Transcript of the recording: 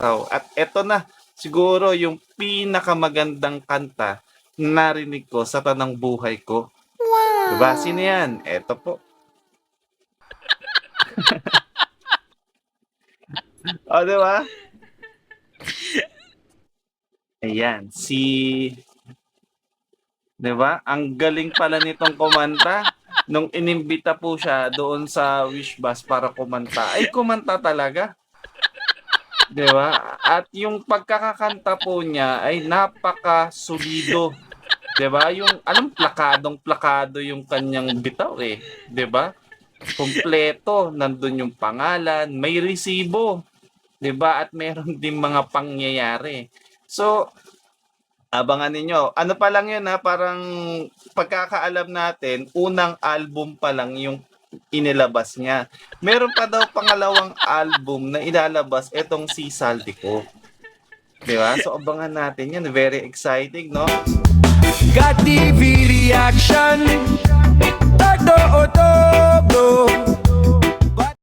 At eto na, siguro yung pinakamagandang kanta na narinig ko sa tanang buhay ko. Diba? Sino yan? Eto po. O, diba? Ayan, si... Diba? Ang galing pala nitong kumanta. Nung inimbita po siya doon sa Wish Bus para kumanta, ay kumanta talaga. 'Di ba? At yung pagkakakanta po niya ay napaka-solido. 'Di ba? Yung alam plakadong-plakado yung kanyang bitaw eh, 'di ba? Kumpleto, nandun yung pangalan, may resibo, 'di ba? At meron din mga pangyayari. So, abangan ninyo. Ano pa lang 'yun ha, parang pagkakaalam natin, unang album pa lang yung inilabas niya. Meron pa daw pangalawang album na ilalabas etong si Saldico. 'Di ba? So abangan natin 'yan. Very exciting, no? Got TV reaction.